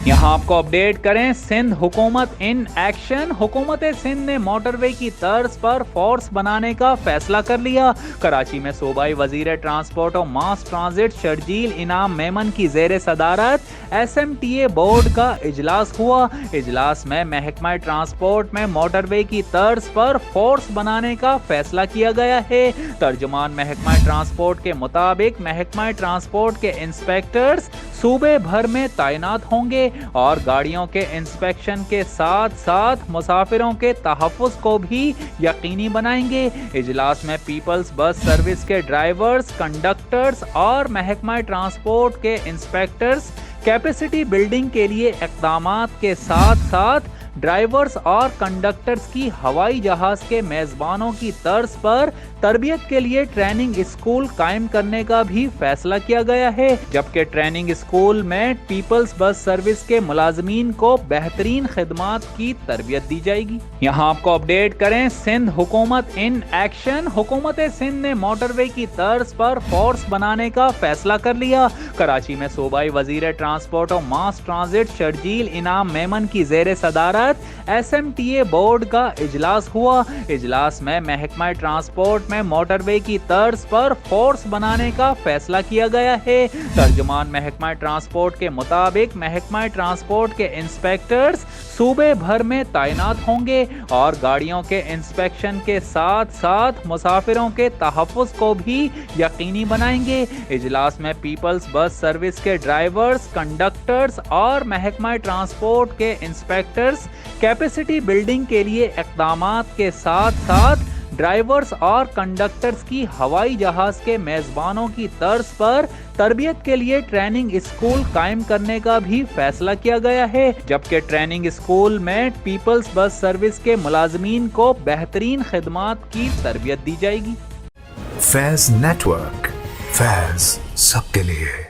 یہاں آپ کو اپڈیٹ کریں، سندھ حکومت ان ایکشن۔ حکومت سندھ نے موٹر وے کی طرز پر فورس بنانے کا فیصلہ کر لیا۔ کراچی میں صوبائی وزیر ٹرانسپورٹ و ماس ٹرانزٹ شرجیل انعام میمن کی زیر صدارت SMTA بورڈ کا اجلاس ہوا۔ اجلاس میں محکمہ ٹرانسپورٹ میں موٹر وے کی طرز پر فورس بنانے کا فیصلہ کیا گیا ہے۔ ترجمان محکمہ ٹرانسپورٹ کے مطابق محکمہ ٹرانسپورٹ کے انسپیکٹرز صوبے بھر میں تعینات ہوں گے اور گاڑیوں کے انسپیکشن کے ساتھ ساتھ مسافروں کے تحفظ کو بھی یقینی بنائیں گے۔ اجلاس میں پیپلز بس سروس کے ڈرائیورز، کنڈکٹرز اور محکمہ ٹرانسپورٹ کے انسپیکٹرز کیپیسٹی بلڈنگ کے لیے اقدامات کے ساتھ ساتھ ڈرائیورز اور کنڈکٹرز کی ہوائی جہاز کے میزبانوں کی طرز پر تربیت کے لیے ٹریننگ اسکول قائم کرنے کا بھی فیصلہ کیا گیا ہے، جبکہ ٹریننگ اسکول میں پیپلز بس سروس کے ملازمین کو بہترین خدمات کی تربیت دی جائے گی۔ یہاں آپ کو اپڈیٹ کریں، سندھ حکومت ان ایکشن۔ حکومت سندھ نے موٹر وے کی طرز پر فورس بنانے کا فیصلہ کر لیا۔ کراچی میں صوبائی وزیر ٹرانسپورٹ و ماس ٹرانزٹ شرجیل انعام میمن کی زیر صدارت SMTA بورڈ کا اجلاس ہوا۔ اجلاس میں محکمہ ٹرانسپورٹ میں موٹر وے کی طرز پر فورس بنانے کا فیصلہ کیا گیا ہے۔ ترجمان محکمہ ٹرانسپورٹ کے مطابق محکمہ ٹرانسپورٹ کے انسپیکٹرز صوبے بھر میں تعینات ہوں گے اور گاڑیوں کے انسپیکشن کے ساتھ ساتھ مسافروں کے تحفظ کو بھی یقینی بنائیں گے۔ اجلاس میں پیپلز بس سروس کے ڈرائیورز، کنڈکٹرز اور محکمہ ٹرانسپورٹ کے انسپیکٹرز کیپیسٹی بلڈنگ کے لیے اقدامات کے ساتھ ساتھ ڈرائیورز اور کنڈکٹرز کی ہوائی جہاز کے میزبانوں کی طرز پر تربیت کے لیے ٹریننگ اسکول قائم کرنے کا بھی فیصلہ کیا گیا ہے، جبکہ ٹریننگ اسکول میں پیپلز بس سروس کے ملازمین کو بہترین خدمات کی تربیت دی جائے گی۔ فیض نیٹ ورک، فیض سب کے لیے۔